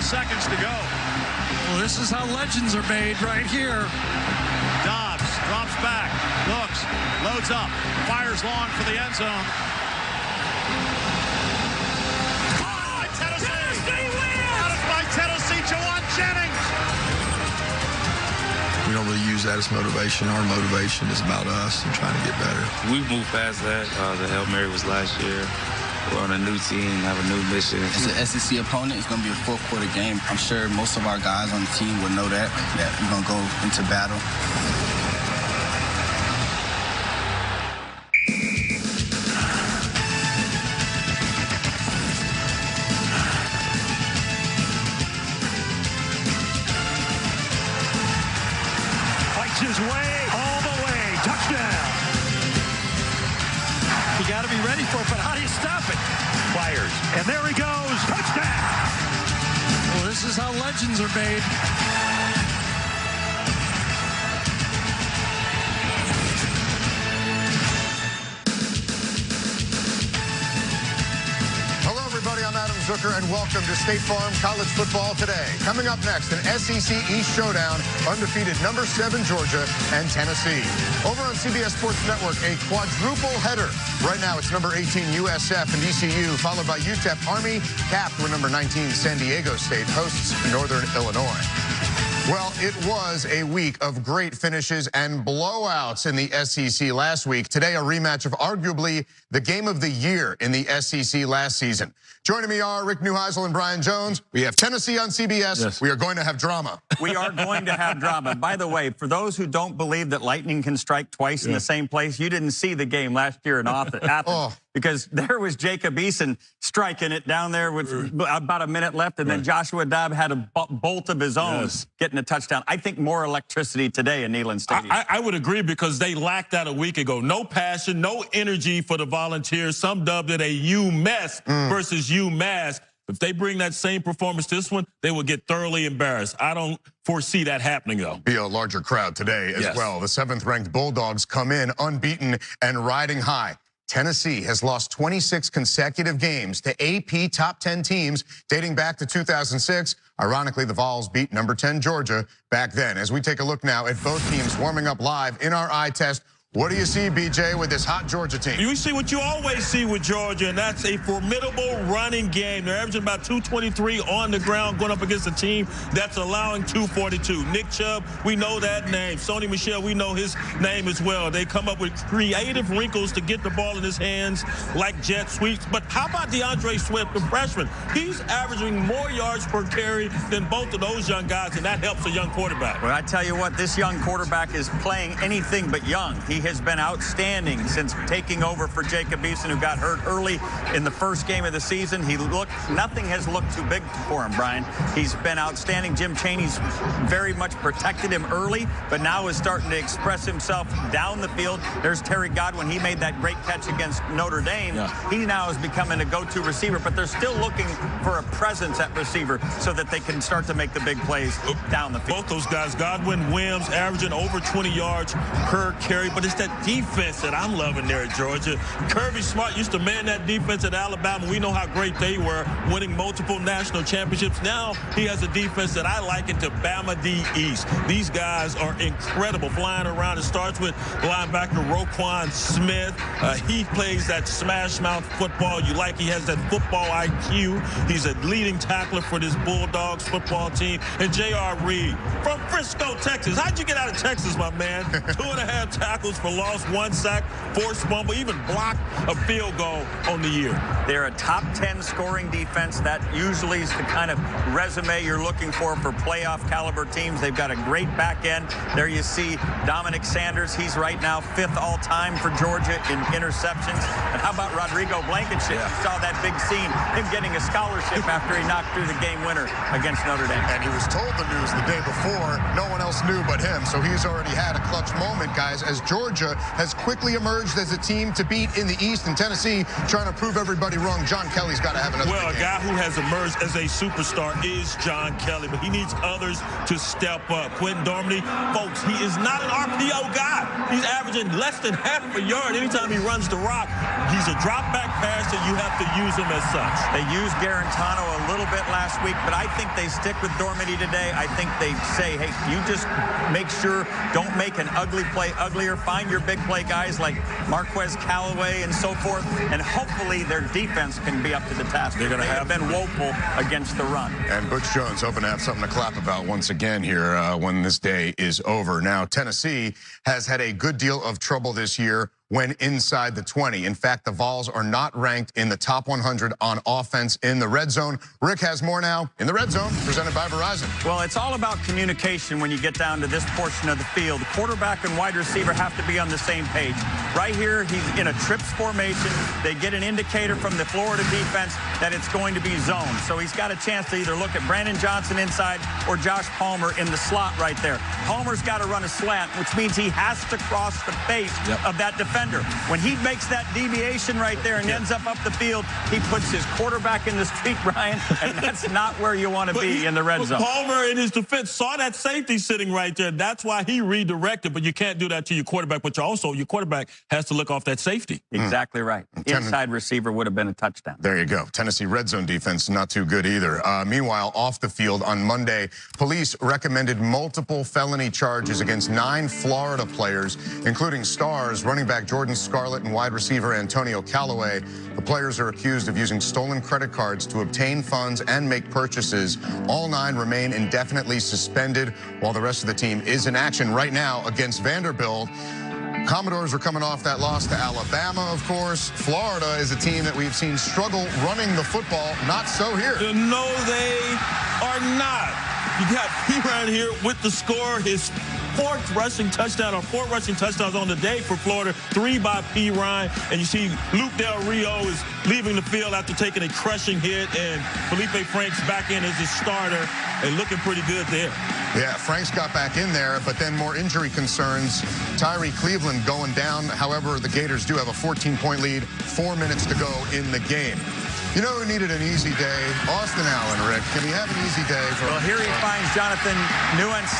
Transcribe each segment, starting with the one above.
seconds to go. Well, this is how legends are made right here. Dobbs drops back, looks, loads up, fires long for the end zone. Oh, Tennessee wins! Got it by Tennessee, Jawan Jennings. We don't really use that as motivation. Our motivation is about us and trying to get better. We've moved past that. The Hail Mary was last year. We're on a new team, have a new mission. It's an SEC opponent. It's going to be a fourth-quarter game. I'm sure most of our guys on the team would know that we're going to go into battle. Fights his way all the way. Touchdown. You got to be ready for it, but how do you stop it? Fires. And there he goes. Touchdown. Well, this is how legends are made. Hello, everybody. I'm Adam Zucker, and welcome to State Farm College Football Today. Coming up next, an SEC East showdown, undefeated number 7 Georgia and Tennessee. Over on CBS Sports Network, a quadruple header. Right now, it's number 18 USF and ECU, followed by UTEP Army, capped with number 19 San Diego State hosts Northern Illinois. Well, it was a week of great finishes and blowouts in the SEC last week. Today, a rematch of arguably the game of the year in the SEC last season. Joining me are Rick Neuheisel and Brian Jones. We have Tennessee on CBS. Yes. We are going to have drama. We are going to have drama. By the way, for those who don't believe that lightning can strike twice in the same place, you didn't see the game last year in Athens. Because there was Jacob Eason striking it down there with about a minute left, and then Joshua Dobb had a bolt of his own getting a touchdown. I think more electricity today in Neyland Stadium. I would agree, because they lacked that a week ago. No passion, no energy for the Volunteers. Some dubbed it a UMess versus UMass. If they bring that same performance to this one, they will get thoroughly embarrassed. I don't foresee that happening, though. Be a larger crowd today as well. The 7th-ranked Bulldogs come in unbeaten and riding high. Tennessee has lost 26 consecutive games to AP top 10 teams dating back to 2006. Ironically, the Vols beat number 10 Georgia back then. As we take a look now at both teams warming up live in our eye test, what do you see, BJ, with this hot Georgia team? You see what you always see with Georgia, and that's a formidable running game. They're averaging about 223 on the ground, going up against a team that's allowing 242. Nick Chubb, we know that name. Sony Michel, we know his name as well. They come up with creative wrinkles to get the ball in his hands, like jet sweeps. But how about DeAndre Swift, the freshman? He's averaging more yards per carry than both of those young guys, and that helps a young quarterback. Well, I tell you what, this young quarterback is playing anything but young. He has been outstanding since taking over for Jacob Eason, who got hurt early in the first game of the season. Nothing has looked too big for him, Brian. He's been outstanding. Jim Chaney's very much protected him early, but now is starting to express himself down the field. There's Terry Godwin. He made that great catch against Notre Dame. He now is becoming a go-to receiver, but they're still looking for a presence at receiver so that they can start to make the big plays down the field. Both those guys, Godwin, Williams, averaging over 20 yards per carry, but it's that defense that I'm loving there at Georgia. Kirby Smart used to man that defense at Alabama. We know how great they were, winning multiple national championships. Now he has a defense that I liken to Bama D East. These guys are incredible, flying around. It starts with linebacker Roquan Smith. He plays that smash mouth football. You like he has that football IQ. He's a leading tackler for this Bulldogs football team. And J.R. Reed from Frisco, Texas. How'd you get out of Texas, my man? 2.5 tackles for loss, 1 sack, forced fumble, even blocked a field goal on the year. They're a top 10 scoring defense. That usually is the kind of resume you're looking for playoff caliber teams. They've got a great back end. There you see Dominic Sanders. He's right now 5th all-time for Georgia in interceptions. And how about Rodrigo Blankenship? You saw that big scene, him getting a scholarship after he knocked through the game winner against Notre Dame. And he was told the news the day before. No one else knew but him, so he's already had a clutch moment, guys, as Georgia Georgia has quickly emerged as a team to beat in the East, and Tennessee trying to prove everybody wrong. John Kelly's got to have another Well, a game. guy who has emerged as a superstar is John Kelly, but he needs others to step up. Quentin Dormady, folks, he is not an RPO guy. He's averaging less than half a yard anytime he runs the rock. He's a drop-back passer. You have to use him as such. They used Garantano a little bit last week, but I think they stick with Dormady today. I think they say, hey, you just make sure, don't make an ugly play uglier. Find your big play guys like Marquez Callaway and so forth, and hopefully their defense can be up to the task. They're going to have been woeful against the run. And Butch Jones hoping to have something to clap about once again here when this day is over. Now, Tennessee has had a good deal of trouble this year when inside the 20. In fact, the Vols are not ranked in the top 100 on offense in the red zone. Rick has more now in the red zone, presented by Verizon. Well, it's all about communication when you get down to this portion of the field. The quarterback and wide receiver have to be on the same page. Right here, he's in a trips formation. They get an indicator from the Florida defense that it's going to be zone. So he's got a chance to either look at Brandon Johnson inside or Josh Palmer in the slot right there. Palmer's got to run a slant, which means he has to cross the face of that defender. When he makes that deviation right there and ends up the field, he puts his quarterback in the street, Brian, and that's not where you want to be in the red zone. Palmer in his defense saw that safety sitting right there. That's why he redirected, but you can't do that to your quarterback, but also your quarterback has to look off that safety. Exactly right. Inside receiver would have been a touchdown. There you go. Tennessee red zone defense not too good either. Meanwhile, off the field on Monday, police recommended multiple felony charges against 9 Florida players, including stars, running back Jordan Scarlett and wide receiver Antonio Callaway. The players are accused of using stolen credit cards to obtain funds and make purchases. All 9 remain indefinitely suspended, while the rest of the team is in action right now against Vanderbilt. Commodores are coming off that loss to Alabama, of course. Florida is a team that we've seen struggle running the football. Not so here. No, they are not. You got P-Ryan here with the score. His 4th rushing touchdown, or 4 rushing touchdowns on the day for Florida, 3 by P-Ryan. And you see Luke Del Rio is leaving the field after taking a crushing hit, and Felipe Franks back in as his starter and looking pretty good there. Yeah, Franks got back in there, but then more injury concerns. Tyree Cleveland going down. However, the Gators do have a 14-point lead, 4 minutes to go in the game. You know who needed an easy day? Austin Allen, Rick. Can he have an easy day? Well, here he finds Jonathan Nuance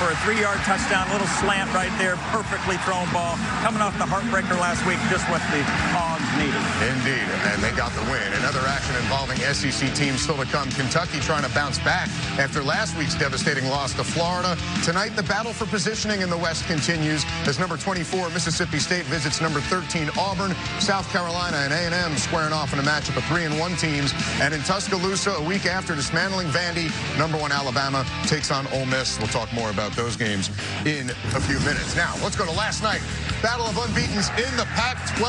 for a 3-yard touchdown. Little slant right there. Perfectly thrown ball. Coming off the heartbreaker last week, just what the Hogs needed. Indeed, and they got the win. Another action involving SEC teams still to come. Kentucky trying to bounce back after last week's devastating loss to Florida. Tonight, the battle for positioning in the West continues as number 24, Mississippi State, visits number 13, Auburn. South Carolina and A&M squaring off in a matchup of 3-1 teams. And in Tuscaloosa, a week after dismantling Vandy, number 1 Alabama takes on Ole Miss. We'll talk more about those games in a few minutes. Now, let's go to last night. Battle of unbeatens in the Pac-12.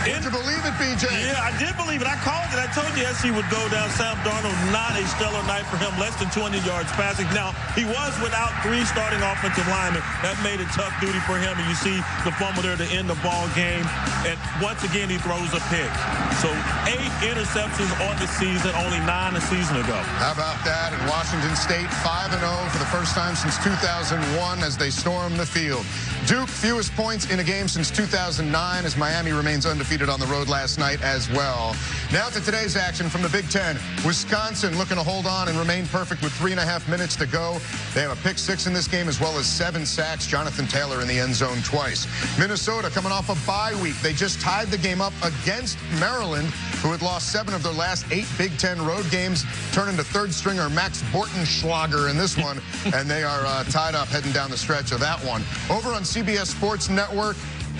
Did you believe it, BJ? Yeah, I did believe it. I called it. I told you SC would go down. Sam Darnold, not a stellar night for him. Less than 20 yards passing. Now, he was without 3 starting offensive linemen. That made it tough duty for him. And you see the fumble there to end the ball game. And once again, he throws a pick. So 8 interceptions on the season, only 9 a season ago. How about that? And Washington State 5-0 for the first time since 2001 as they storm the field. Duke, fewest points in a game since 2009 as Miami remains undefeated on the road last night as well. Now to today's action from the Big Ten. Wisconsin looking to hold on and remain perfect with 3.5 minutes to go. They have a pick 6 in this game as well as 7 sacks. Jonathan Taylor in the end zone twice. Minnesota coming off a bye week. They just tied the game up against Maryland, who had lost 7 of their last 8 Big Ten road games, turning to 3rd stringer Max Bortenschlager in this one, and they are tied up heading down the stretch of that one. Over on CBS Sports Network,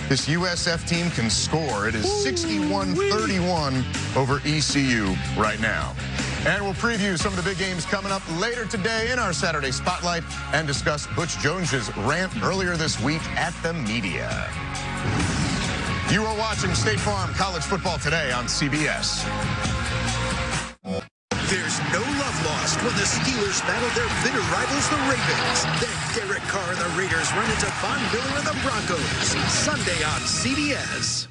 this USF team can score. It is 61-31 over ECU right now. And we'll preview some of the big games coming up later today in our Saturday Spotlight and discuss Butch Jones's rant earlier this week at the media. You are watching State Farm College Football Today on CBS. There's no love lost when the Steelers battle their bitter rivals, the Ravens. Then Derek Carr and the Raiders run into Von Miller and the Broncos. Sunday on CBS.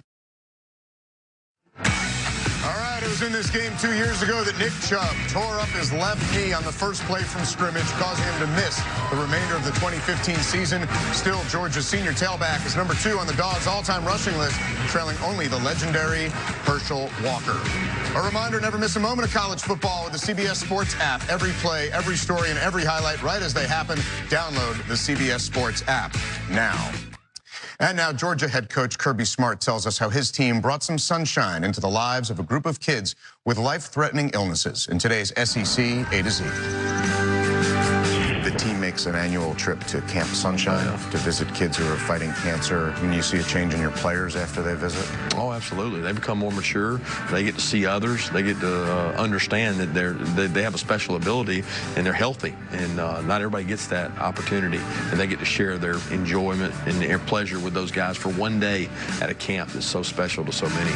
All right, here was in this game 2 years ago that Nick Chubb tore up his left knee on the first play from scrimmage, causing him to miss the remainder of the 2015 season. Still, Georgia's senior tailback is number 2 on the Dogs' all-time rushing list, trailing only the legendary Herschel Walker. A reminder, never miss a moment of college football with the CBS Sports app. Every play, every story, and every highlight right as they happen. Download the CBS Sports app now. And now Georgia head coach Kirby Smart tells us how his team brought some sunshine into the lives of a group of kids with life-threatening illnesses in today's SEC A to Z. The team makes an annual trip to Camp Sunshine to visit kids who are fighting cancer. And you see a change in your players after they visit? Oh, absolutely. They become more mature. They get to see others. They get to understand that they have a special ability and they're healthy. And not everybody gets that opportunity. And they get to share their enjoyment and their pleasure with those guys for one day at a camp that's so special to so many.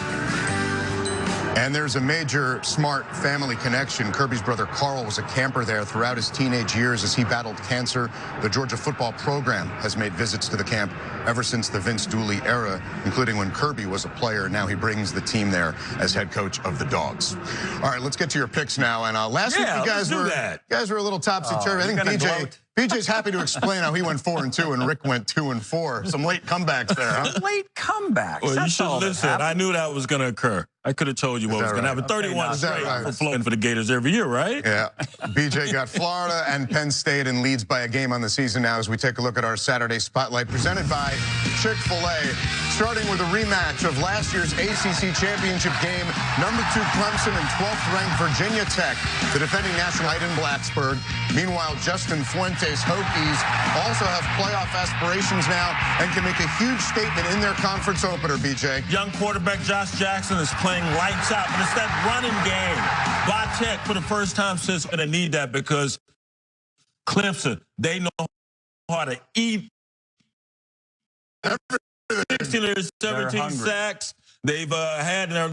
And there's a major Smart family connection. Kirby's brother Carl was a camper there throughout his teenage years as he battled cancer. The Georgia football program has made visits to the camp ever since the Vince Dooley era, including when Kirby was a player. Now he brings the team there as head coach of the Dogs. All right, let's get to your picks now. And last week you guys were a little topsy-turvy. I think BJ's happy to explain how he went 4-2 and Rick went 2-4. Some late comebacks there, huh? Late comebacks. Well, you should listen. I knew that was going to occur. I could have told you what was going to happen. 31 straight for floating for the Gators every year, right? Yeah. BJ got Florida and Penn State and leads by a game on the season now as we take a look at our Saturday Spotlight presented by Chick-fil-A. Starting with a rematch of last year's ACC championship game, number 2 Clemson and 12th-ranked Virginia Tech, the defending national light in Blacksburg. Meanwhile, Justin Fuentes' Hokies also have playoff aspirations now and can make a huge statement in their conference opener, BJ. Young quarterback Josh Jackson is playing lights out, but it's that running game. By Tech, for the first time since, going to need that because Clemson, they know how to eat. 16 or 17 sacks. They've had their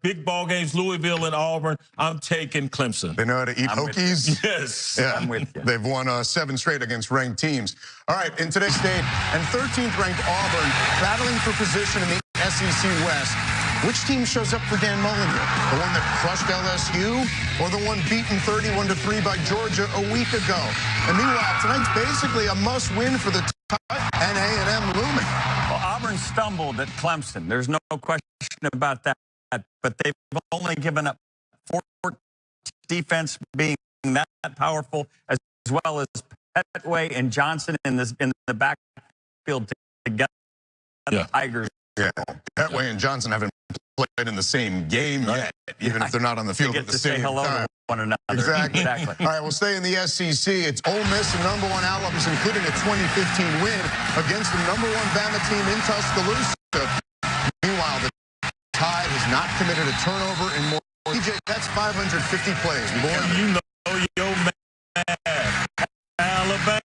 big ball games, Louisville and Auburn. I'm taking Clemson. They know how to eat Hokies? Yes. Yeah. I'm with you. They've won 7 straight against ranked teams. All right, in today's state, and 13th ranked Auburn battling for position in the SEC West. Which team shows up for Dan Mullen here? The one that crushed LSU or the one beaten 31-3 by Georgia a week ago? And meanwhile, tonight's basically a must-win for the and A&M looming. Well, Auburn stumbled at Clemson. There's no question about that. But they've only given up 4 defense being that powerful, as well as Petway and Johnson in the backfield together. Yeah. Tigers. Yeah, Petway and Johnson haven't played in the same game yet, even if they're not on the field at the same time. To one another. Exactly. All right, we'll stay in the SEC. It's Ole Miss, the #1 outlaws, including a 2015 win against the #1 Bama team in Tuscaloosa. Meanwhile, the Tide has not committed a turnover in more. DJ, that's 550 plays. Boy, you know your man. Alabama.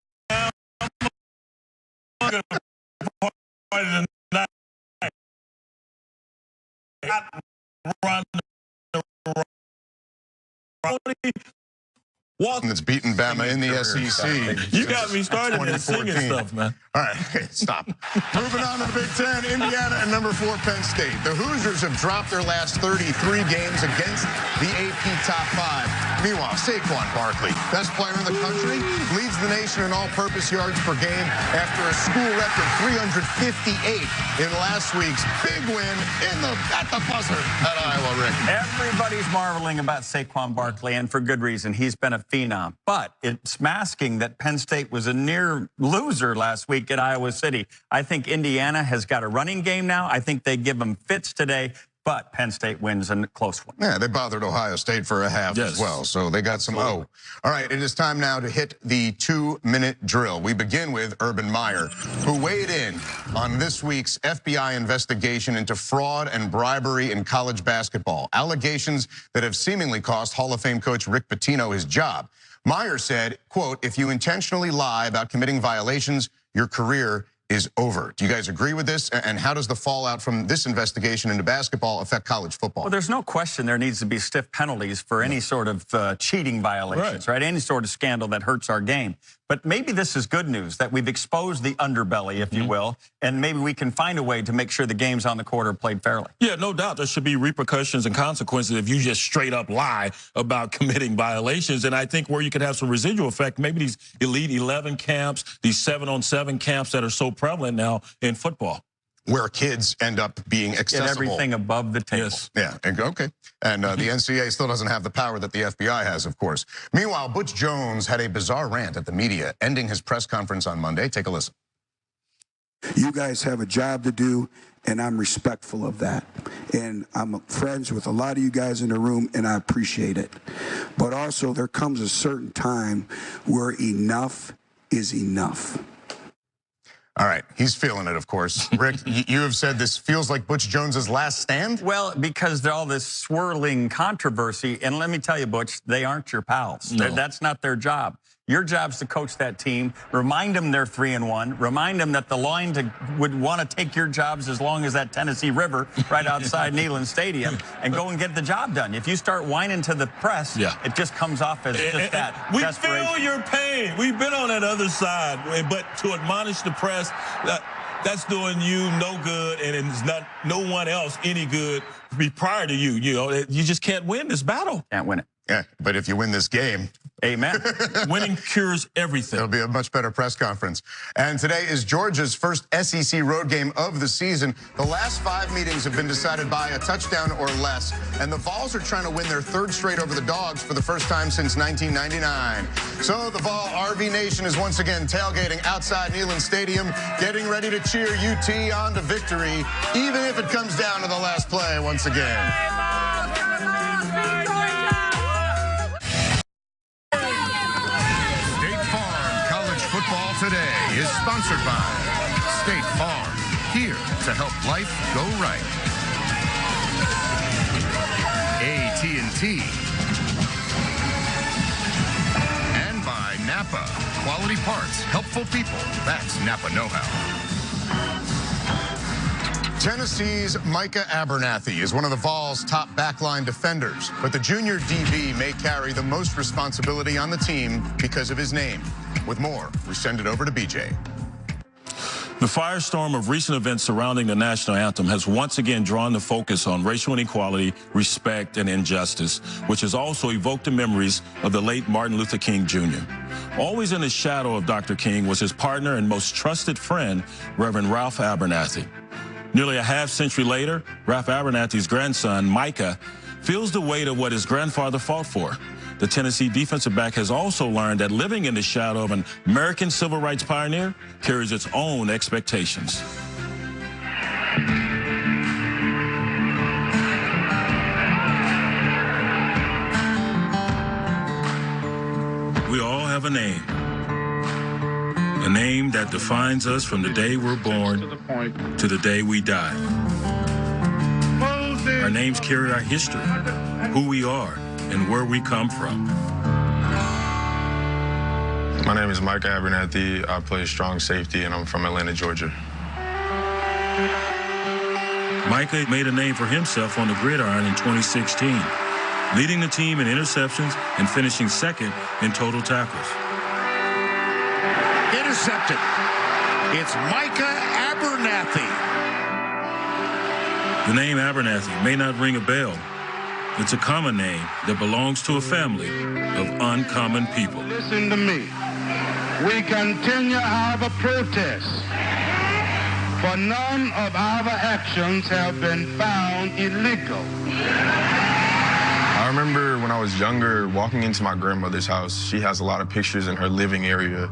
That's beaten Bama in the SEC. You got me started in singing stuff, man. All right, okay, stop. Moving on to the Big Ten, Indiana and #4 Penn State. The Hoosiers have dropped their last 33 games against the AP Top 5. Meanwhile, Saquon Barkley, best player in the country, leads the nation in all-purpose yards per game after a school record 358 in last week's big win at the buzzer at Iowa, Rick. Everybody's marveling about Saquon Barkley, and for good reason. He's been a phenom. But it's masking that Penn State was a near loser last week at Iowa City. I think Indiana has got a running game now. I think they give them fits today. But Penn State wins a close one. Yeah, they bothered Ohio State for a half as well, so they got some All right, it is time now to hit the 2-minute drill. We begin with Urban Meyer, who weighed in on this week's FBI investigation into fraud and bribery in college basketball, allegations that have seemingly cost Hall of Fame coach Rick Pitino his job. Meyer said, quote, "If you intentionally lie about committing violations, your career is over." Do you guys agree with this? And how does the fallout from this investigation into basketball affect college football? Well, there's no question there needs to be stiff penalties for any sort of cheating violations, right? Any sort of scandal that hurts our game. But maybe this is good news, that we've exposed the underbelly, if you will, and maybe we can find a way to make sure the games on the court are played fairly. Yeah, no doubt. There should be repercussions and consequences if you just straight up lie about committing violations. And I think where you could have some residual effect, maybe these Elite 11 camps, these 7-on-7 camps that are so prevalent now in football, where kids end up being accessible. Get everything above the table. Yes. Yeah, okay. And the NCAA still doesn't have the power that the FBI has, of course. Meanwhile, Butch Jones had a bizarre rant at the media, ending his press conference on Monday. Take a listen. You guys have a job to do, and I'm respectful of that. And I'm friends with a lot of you guys in the room, and I appreciate it. But also, there comes a certain time where enough is enough. All right, he's feeling it, of course. Rick, you have said this feels like Butch Jones's last stand? Well, because all this swirling controversy, and let me tell you, Butch, they aren't your pals. No. That's not their job. Your job's to coach that team, remind them they're 3-1, remind them that the line would want to take your jobs as long as that Tennessee River right outside Neyland Stadium, and go and get the job done. If you start whining to the press, it just comes off as just that. We feel your pain. We've been on that other side, but to admonish the press, that's doing you no good, and it's not no one else any good prior to you. You know, you just can't win this battle. Can't win it. Yeah, but if you win this game, amen. Winning cures everything. It'll be a much better press conference. And today is Georgia's first SEC road game of the season. The last 5 meetings have been decided by a touchdown or less, and the Vols are trying to win their 3rd straight over the Dogs for the first time since 1999. So the Vol RV Nation is once again tailgating outside Neyland Stadium, getting ready to cheer UT on to victory, even if it comes down to the last play once again. Football Today is sponsored by State Farm, here to help life go right. AT&T. And by Napa, quality parts, helpful people. That's Napa know-how. Tennessee's Micah Abernathy is one of the Vols' top backline defenders, but the junior DB may carry the most responsibility on the team because of his name. With more, we send it over to BJ. The firestorm of recent events surrounding the national anthem has once again drawn the focus on racial inequality, respect, and injustice, which has also evoked the memories of the late Martin Luther King Jr. Always in the shadow of Dr. King was his partner and most trusted friend, Reverend Ralph Abernathy. Nearly a half-century later, Ralph Abernathy's grandson, Micah, feels the weight of what his grandfather fought for. The Tennessee defensive back has also learned that living in the shadow of an American civil rights pioneer carries its own expectations. We all have a name. A name that defines us from the day we're born to the day we die. Our names carry our history, who we are, and where we come from. My name is Micah Abernathy. I play strong safety, and I'm from Atlanta, Georgia. Micah made a name for himself on the gridiron in 2016, leading the team in interceptions and finishing 2nd in total tackles. Intercepted. It's Micah Abernathy. The name Abernathy may not ring a bell. It's a common name that belongs to a family of uncommon people. Listen to me. We continue our protest, for none of our actions have been found illegal. I remember when I was younger, walking into my grandmother's house. She has a lot of pictures in her living area,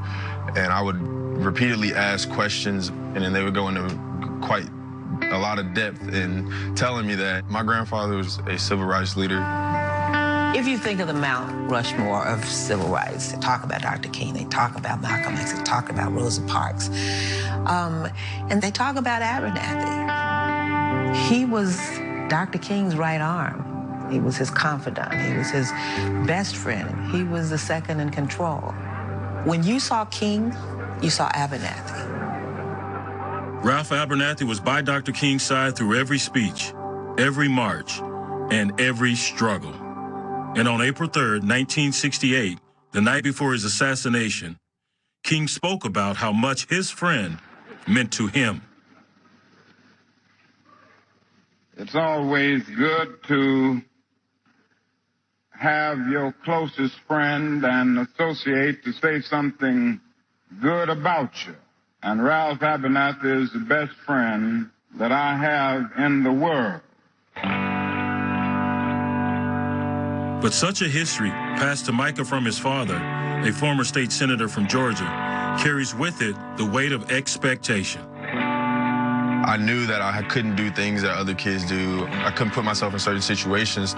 and I would repeatedly ask questions, and then they would go into quite a lot of depth in telling me that my grandfather was a civil rights leader. If you think of the Mount Rushmore of civil rights, they talk about Dr. King, they talk about Malcolm X, they talk about Rosa Parks, and they talk about Abernathy. He was Dr. King's right arm. He was his confidant. He was his best friend. He was the second in control. When you saw King, you saw Abernathy. Ralph Abernathy was by Dr. King's side through every speech, every march, and every struggle. And on April 3rd, 1968, the night before his assassination, King spoke about how much his friend meant to him. It's always good to have your closest friend and associate to say something good about you. And Ralph Abernathy is the best friend that I have in the world. But such a history, passed to Micah from his father, a former state senator from Georgia, carries with it the weight of expectation. I knew that I couldn't do things that other kids do. I couldn't put myself in certain situations.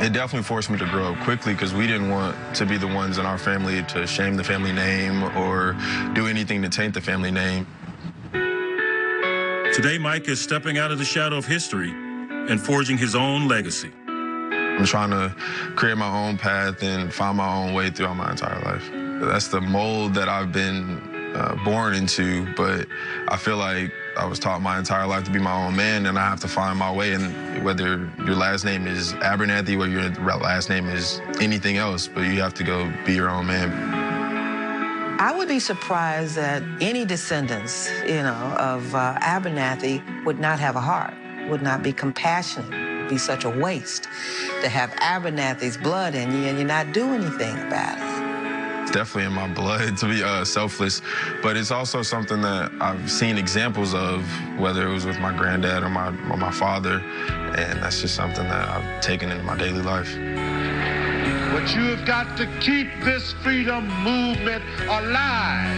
It definitely forced me to grow up quickly because we didn't want to be the ones in our family to shame the family name or do anything to taint the family name. Today, Mike is stepping out of the shadow of history and forging his own legacy. I'm trying to create my own path and find my own way throughout my entire life. That's the mold that I've been born into, but I feel like I was taught my entire life to be my own man, and I have to find my way. And whether your last name is Abernathy or your last name is anything else, but you have to go be your own man. I would be surprised that any descendants, of Abernathy would not have a heart, would not be compassionate. It would be such a waste to have Abernathy's blood in you and you not do anything about it. It's definitely in my blood to be selfless, but it's also something that I've seen examples of, whether it was with my granddad or my father, and that's just something that I've taken into my daily life. But you have got to keep this freedom movement alive.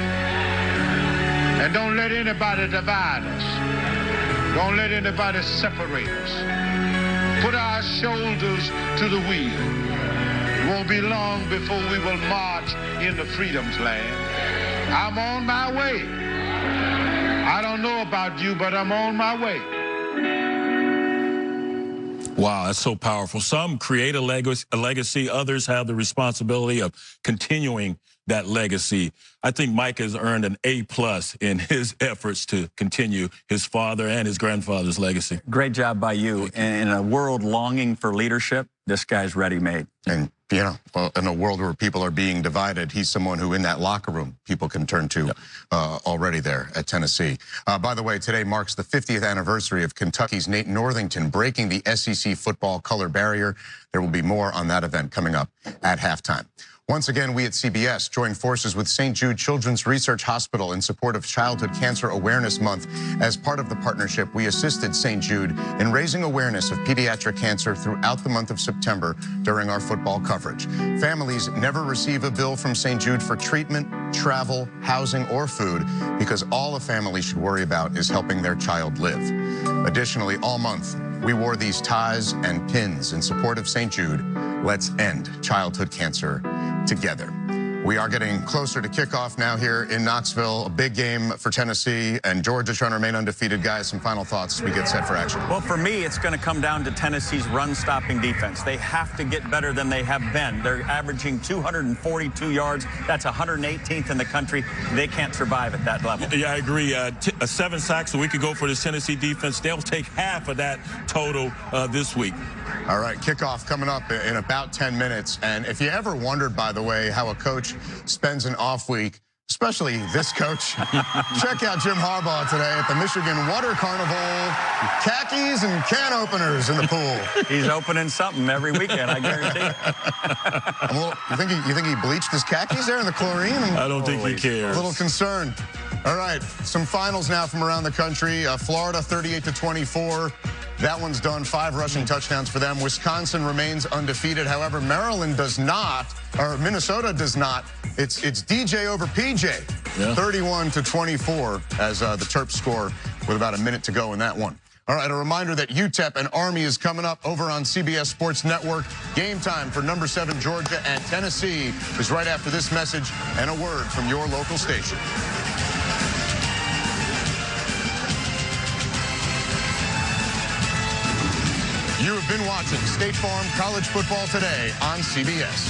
And don't let anybody divide us. Don't let anybody separate us. Put our shoulders to the wheel. It won't be long before we will march into freedom's land. I'm on my way. I don't know about you, but I'm on my way. Wow, that's so powerful. Some create a legacy. Others have the responsibility of continuing that legacy. I think Mike has earned an A+ in his efforts to continue his father and his grandfather's legacy. Great job by you. In a world longing for leadership, this guy's ready-made. And, well, in a world where people are being divided, he's someone who in that locker room people can turn to already there at Tennessee. By the way, today marks the 50th anniversary of Kentucky's Nate Northington breaking the SEC football color barrier. There will be more on that event coming up at halftime. Once again, we at CBS join forces with St. Jude Children's Research Hospital in support of Childhood Cancer Awareness Month. As part of the partnership, we assisted St. Jude in raising awareness of pediatric cancer throughout the month of September during our football coverage. Families never receive a bill from St. Jude for treatment, travel, housing, or food because all a family should worry about is helping their child live. Additionally, all month, we wore these ties and pins in support of St. Jude. Let's end childhood cancer together. We are getting closer to kickoff now here in Knoxville. A big game for Tennessee and Georgia trying to remain undefeated. Guys, some final thoughts as we get set for action. Well, for me, it's going to come down to Tennessee's run-stopping defense. They have to get better than they have been. They're averaging 242 yards. That's 118th in the country. They can't survive at that level. Yeah, I agree. 7 sacks a week ago for the Tennessee defense. They'll take half of that total this week. All right, kickoff coming up in about 10 minutes. And if you ever wondered, by the way, how a coach spends an off week, especially this coach, check out Jim Harbaugh today at the Michigan Water Carnival. Khakis and can openers in the pool. He's opening something every weekend, I guarantee you think he bleached his khakis there in the chlorine? I don't think he cares. A little concerned. All right, some finals now from around the country. Florida 38-24. That one's done. 5 rushing touchdowns for them. Wisconsin remains undefeated. However, Maryland does not, or Minnesota does not. It's DJ over PJ. Yeah. 31-24 as the Terps score with about a minute to go in that one. All right, a reminder that UTEP and Army is coming up over on CBS Sports Network. Game time for number 7 Georgia and Tennessee is right after this message and a word from your local station. You have been watching State Farm College Football Today on CBS.